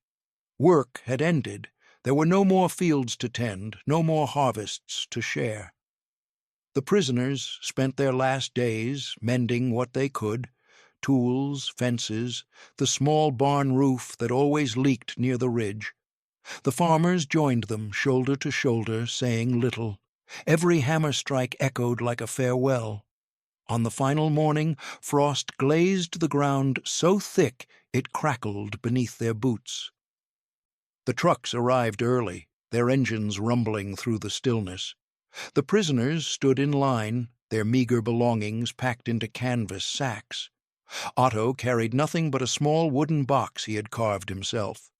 [SPEAKER 1] Work had ended. There were no more fields to tend, no more harvests to share. The prisoners spent their last days mending what they could: tools, fences, the small barn roof that always leaked near the ridge. The farmers joined them, shoulder to shoulder, saying little. Every hammer strike echoed like a farewell. On the final morning, frost glazed the ground so thick it crackled beneath their boots. The trucks arrived early, their engines rumbling through the stillness. The prisoners stood in line, their meager belongings packed into canvas sacks. Otto carried nothing but a small wooden box he had carved himself.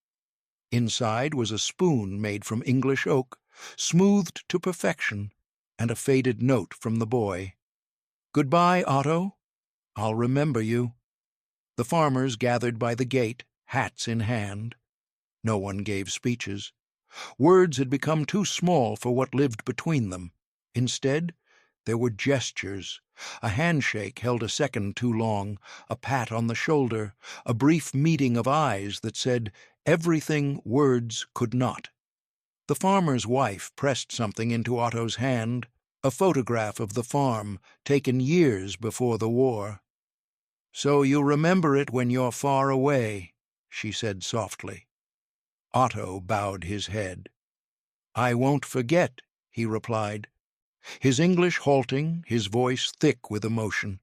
[SPEAKER 1] Inside was a spoon made from English oak, smoothed to perfection, and a faded note from the boy. "Goodbye, Otto. I'll remember you." The farmers gathered by the gate, hats in hand. No one gave speeches. Words had become too small for what lived between them. Instead, there were gestures. A handshake held a second too long, a pat on the shoulder, a brief meeting of eyes that said everything words could not. The farmer's wife pressed something into Otto's hand, a photograph of the farm, taken years before the war. "So you remember it when you're far away," she said softly. Otto bowed his head. "I won't forget," he replied, his English halting, his voice thick with emotion.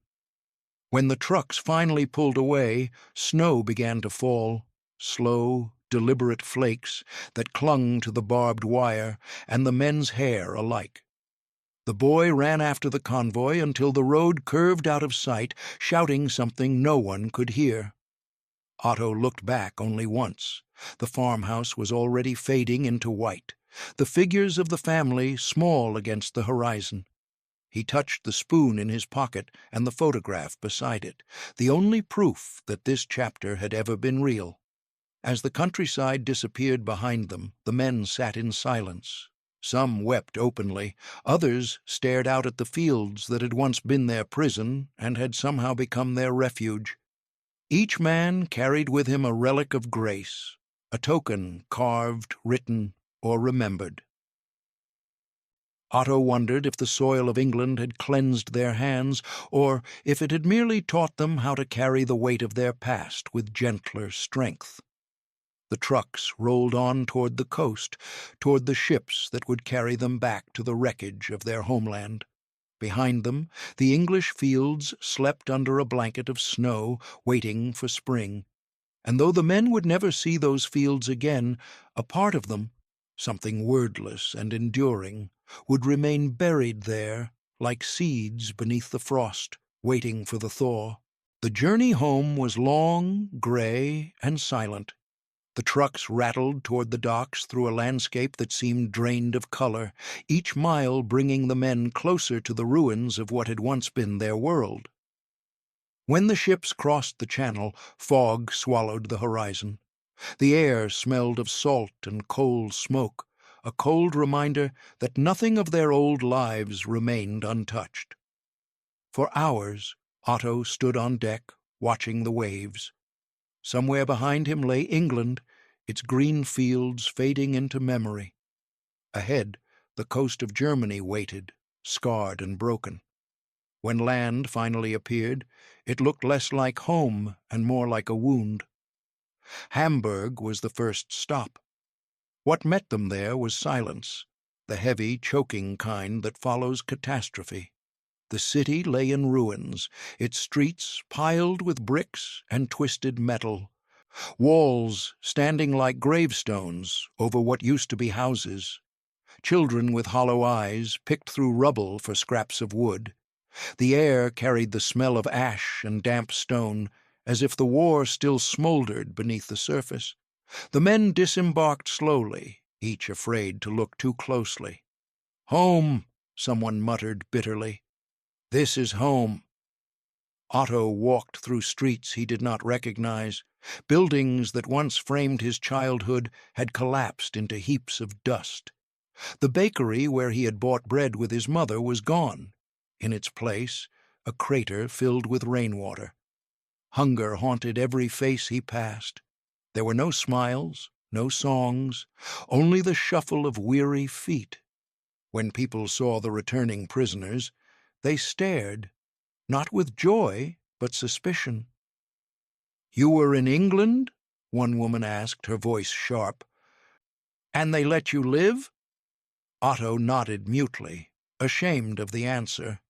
[SPEAKER 1] When the trucks finally pulled away, snow began to fall, slow, deliberate flakes that clung to the barbed wire and the men's hair alike. The boy ran after the convoy until the road curved out of sight, shouting something no one could hear. Otto looked back only once. The farmhouse was already fading into white, the figures of the family small against the horizon. He touched the spoon in his pocket and the photograph beside it, the only proof that this chapter had ever been real. As the countryside disappeared behind them, the men sat in silence. Some wept openly, others stared out at the fields that had once been their prison and had somehow become their refuge. Each man carried with him a relic of grace, a token carved, written, or remembered. Otto wondered if the soil of England had cleansed their hands, or if it had merely taught them how to carry the weight of their past with gentler strength. The trucks rolled on toward the coast, toward the ships that would carry them back to the wreckage of their homeland. Behind them, the English fields slept under a blanket of snow, waiting for spring. And though the men would never see those fields again, a part of them, something wordless and enduring, would remain buried there, like seeds beneath the frost, waiting for the thaw. The journey home was long, gray, and silent. The trucks rattled toward the docks through a landscape that seemed drained of color, each mile bringing the men closer to the ruins of what had once been their world. When the ships crossed the channel, fog swallowed the horizon. The air smelled of salt and coal smoke, a cold reminder that nothing of their old lives remained untouched. For hours, Otto stood on deck, watching the waves. Somewhere behind him lay England, its green fields fading into memory. Ahead, the coast of Germany waited, scarred and broken. When land finally appeared, it looked less like home and more like a wound. Hamburg was the first stop. What met them there was silence, the heavy, choking kind that follows catastrophe. The city lay in ruins, its streets piled with bricks and twisted metal, walls standing like gravestones over what used to be houses, children with hollow eyes picked through rubble for scraps of wood. The air carried the smell of ash and damp stone, as if the war still smoldered beneath the surface. The men disembarked slowly, each afraid to look too closely. "Home," someone muttered bitterly. "This is home." Otto walked through streets he did not recognize. Buildings that once framed his childhood had collapsed into heaps of dust. The bakery where he had bought bread with his mother was gone. In its place, a crater filled with rainwater. Hunger haunted every face he passed. There were no smiles, no songs, only the shuffle of weary feet. When people saw the returning prisoners, they stared, not with joy, but suspicion. "You were in England?" one woman asked, her voice sharp. "And they let you live?" Otto nodded mutely, ashamed of the answer.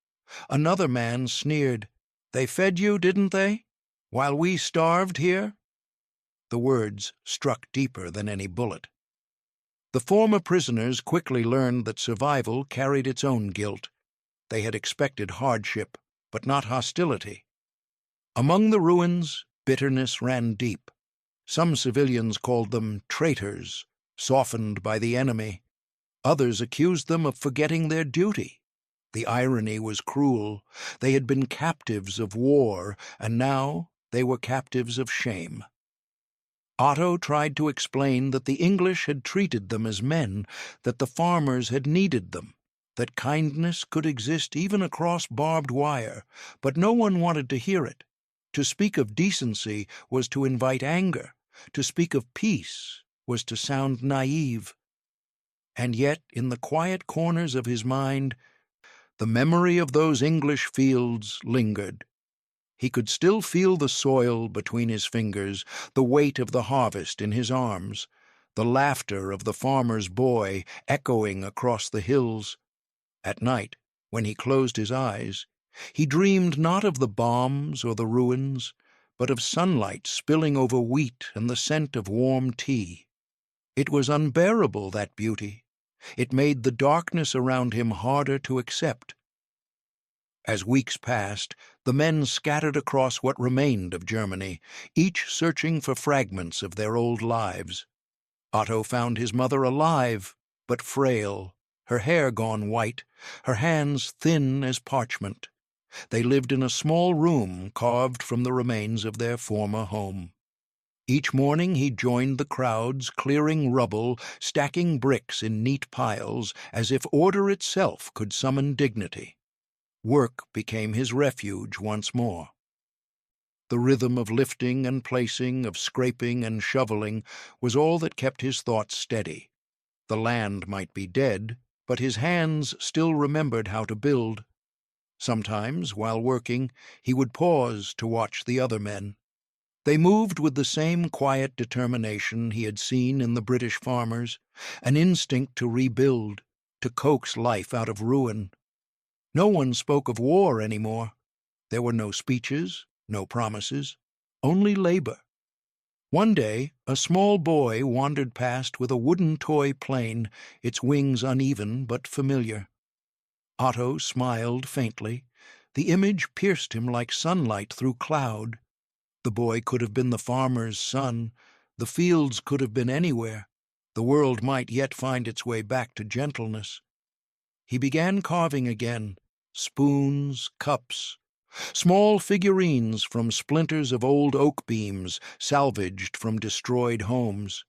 [SPEAKER 1] Another man sneered. "They fed you, didn't they? While we starved here?" The words struck deeper than any bullet. The former prisoners quickly learned that survival carried its own guilt. They had expected hardship, but not hostility. Among the ruins, bitterness ran deep. Some civilians called them traitors, softened by the enemy. Others accused them of forgetting their duty. The irony was cruel. They had been captives of war, and now they were captives of shame. Otto tried to explain that the English had treated them as men, that the farmers had needed them, that kindness could exist even across barbed wire, but no one wanted to hear it. To speak of decency was to invite anger. To speak of peace was to sound naive. And yet, in the quiet corners of his mind, the memory of those English fields lingered. He could still feel the soil between his fingers, the weight of the harvest in his arms, the laughter of the farmer's boy echoing across the hills. At night, when he closed his eyes, he dreamed not of the bombs or the ruins, but of sunlight spilling over wheat and the scent of warm tea. It was unbearable, that beauty. It made the darkness around him harder to accept. As weeks passed, the men scattered across what remained of Germany, each searching for fragments of their old lives. Otto found his mother alive, but frail, her hair gone white, her hands thin as parchment. They lived in a small room carved from the remains of their former home. Each morning he joined the crowds, clearing rubble, stacking bricks in neat piles, as if order itself could summon dignity. Work became his refuge once more. The rhythm of lifting and placing, of scraping and shoveling, was all that kept his thoughts steady. The land might be dead, but his hands still remembered how to build. Sometimes, while working, he would pause to watch the other men. They moved with the same quiet determination he had seen in the British farmers, an instinct to rebuild, to coax life out of ruin. No one spoke of war anymore. There were no speeches, no promises, only labor. One day, a small boy wandered past with a wooden toy plane, its wings uneven but familiar. Otto smiled faintly. The image pierced him like sunlight through cloud. The boy could have been the farmer's son. The fields could have been anywhere. The world might yet find its way back to gentleness. He began carving again, spoons, cups, small figurines from splinters of old oak beams salvaged from destroyed homes.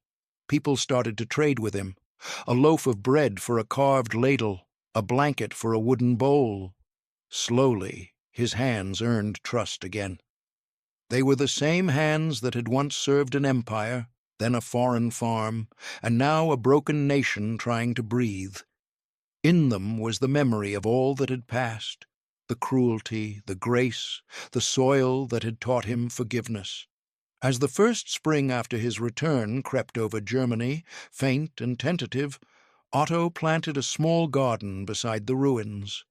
[SPEAKER 1] People started to trade with him. A loaf of bread for a carved ladle, a blanket for a wooden bowl. Slowly, his hands earned trust again. They were the same hands that had once served an empire, then a foreign farm, and now a broken nation trying to breathe. In them was the memory of all that had passed, the cruelty, the grace, the soil that had taught him forgiveness. As the first spring after his return crept over Germany, faint and tentative, Otto planted a small garden beside the ruins.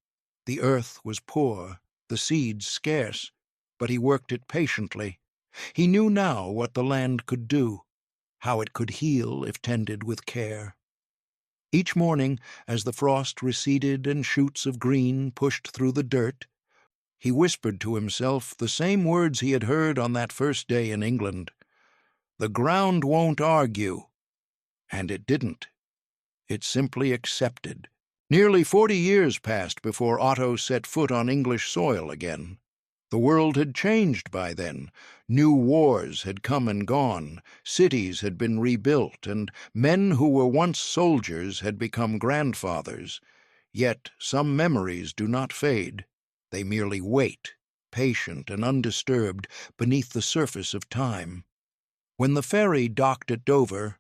[SPEAKER 1] The earth was poor, the seeds scarce, but he worked it patiently. He knew now what the land could do, how it could heal if tended with care. Each morning, as the frost receded and shoots of green pushed through the dirt, he whispered to himself the same words he had heard on that first day in England. "The ground won't argue." And it didn't. It simply accepted. Nearly 40 years passed before Otto set foot on English soil again. The world had changed by then. New wars had come and gone, cities had been rebuilt, and men who were once soldiers had become grandfathers. Yet some memories do not fade. They merely wait, patient and undisturbed, beneath the surface of time. When the ferry docked at Dover,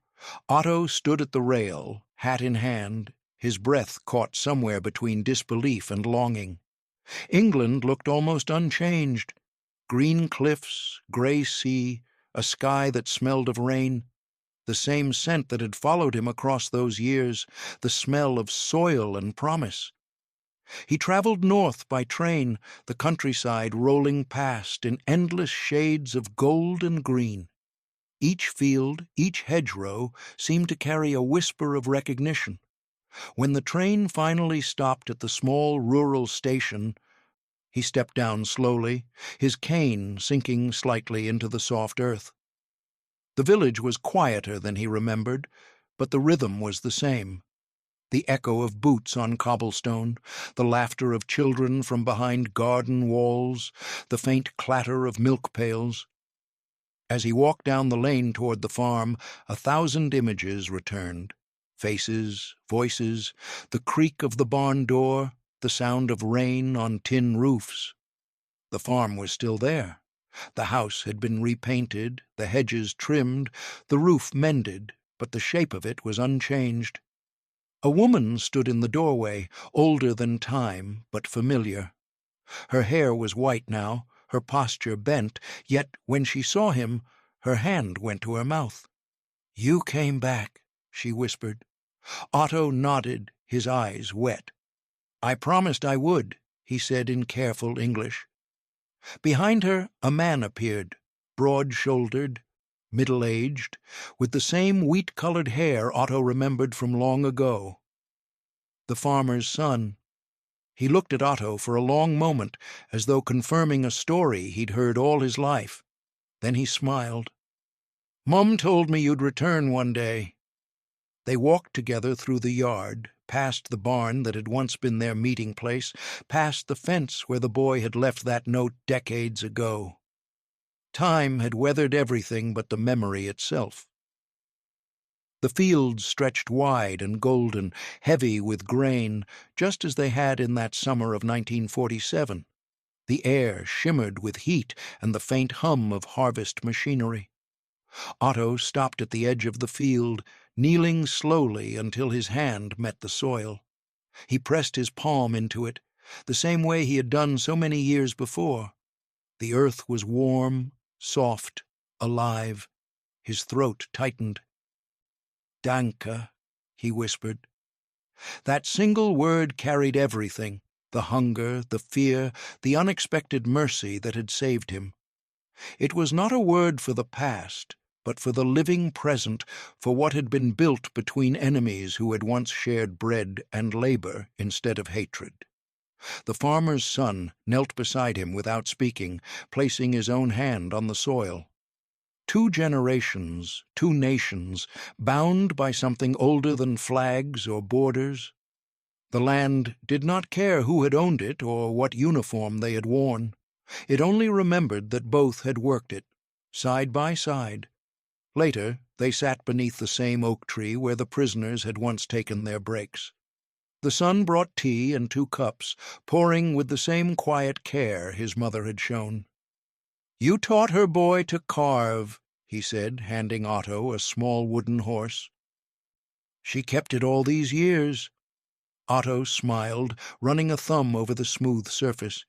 [SPEAKER 1] Otto stood at the rail, hat in hand, his breath caught somewhere between disbelief and longing. England looked almost unchanged. Green cliffs, gray sea, a sky that smelled of rain. The same scent that had followed him across those years, the smell of soil and promise. He traveled north by train, the countryside rolling past in endless shades of gold and green. Each field, each hedgerow seemed to carry a whisper of recognition. When the train finally stopped at the small rural station, he stepped down slowly, his cane sinking slightly into the soft earth. The village was quieter than he remembered, but the rhythm was the same. The echo of boots on cobblestone, the laughter of children from behind garden walls, the faint clatter of milk pails. As he walked down the lane toward the farm, 1,000 images returned. Faces, voices, the creak of the barn door, the sound of rain on tin roofs. The farm was still there. The house had been repainted, the hedges trimmed, the roof mended, but the shape of it was unchanged. A woman stood in the doorway, older than time, but familiar. Her hair was white now, her posture bent, yet when she saw him, her hand went to her mouth. "You came back," she whispered. Otto nodded, his eyes wet. "I promised I would," he said in careful English. Behind her, a man appeared, broad-shouldered, middle-aged, with the same wheat-colored hair Otto remembered from long ago. The farmer's son. He looked at Otto for a long moment, as though confirming a story he'd heard all his life. Then he smiled. "Mum told me you'd return one day." They walked together through the yard, past the barn that had once been their meeting place, past the fence where the boy had left that note decades ago. Time had weathered everything but the memory itself. The fields stretched wide and golden, heavy with grain, just as they had in that summer of 1947. The air shimmered with heat and the faint hum of harvest machinery. Otto stopped at the edge of the field, kneeling slowly until his hand met the soil. He pressed his palm into it, the same way he had done so many years before. The earth was warm, soft, alive. His throat tightened. "Danke," he whispered. That single word carried everything, the hunger, the fear, the unexpected mercy that had saved him. It was not a word for the past, but for the living present, for what had been built between enemies who had once shared bread and labor instead of hatred. The farmer's son knelt beside him without speaking, placing his own hand on the soil. 2 generations, 2 nations, bound by something older than flags or borders. The land did not care who had owned it or what uniform they had worn. It only remembered that both had worked it, side by side. Later, they sat beneath the same oak tree where the prisoners had once taken their breaks. The son brought tea and 2 cups, pouring with the same quiet care his mother had shown. "You taught her boy to carve," he said, handing Otto a small wooden horse. "She kept it all these years." Otto smiled, running a thumb over the smooth surface.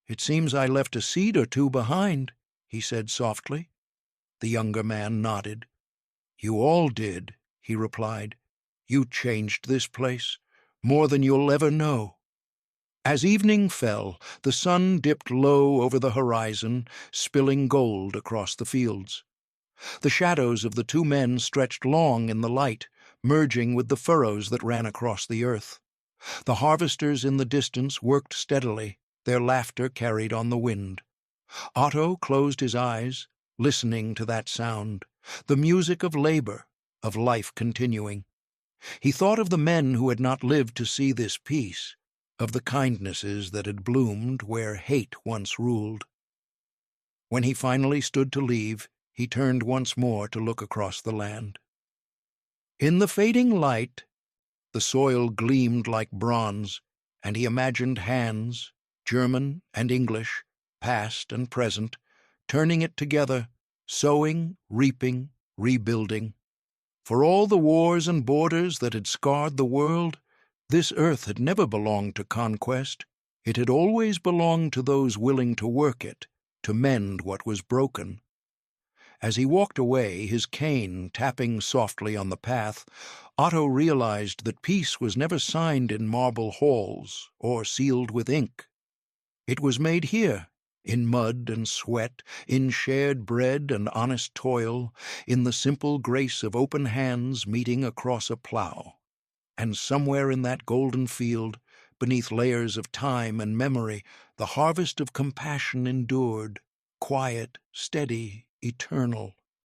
[SPEAKER 1] "It seems I left a seed or two behind," he said softly. The younger man nodded. "You all did," he replied. "You changed this place, more than you'll ever know." As evening fell, the sun dipped low over the horizon, spilling gold across the fields. The shadows of the two men stretched long in the light, merging with the furrows that ran across the earth. The harvesters in the distance worked steadily, their laughter carried on the wind. Otto closed his eyes, listening to that sound, the music of labor, of life continuing. He thought of the men who had not lived to see this peace, of the kindnesses that had bloomed where hate once ruled. When he finally stood to leave, he turned once more to look across the land. In the fading light, the soil gleamed like bronze, and he imagined hands, German and English, past and present, turning it together, sowing, reaping, rebuilding. For all the wars and borders that had scarred the world, this earth had never belonged to conquest. It had always belonged to those willing to work it, to mend what was broken. As he walked away, his cane tapping softly on the path, Otto realized that peace was never signed in marble halls or sealed with ink. It was made here, in mud and sweat, in shared bread and honest toil, in the simple grace of open hands meeting across a plough. And somewhere in that golden field, beneath layers of time and memory, the harvest of compassion endured, quiet, steady, eternal.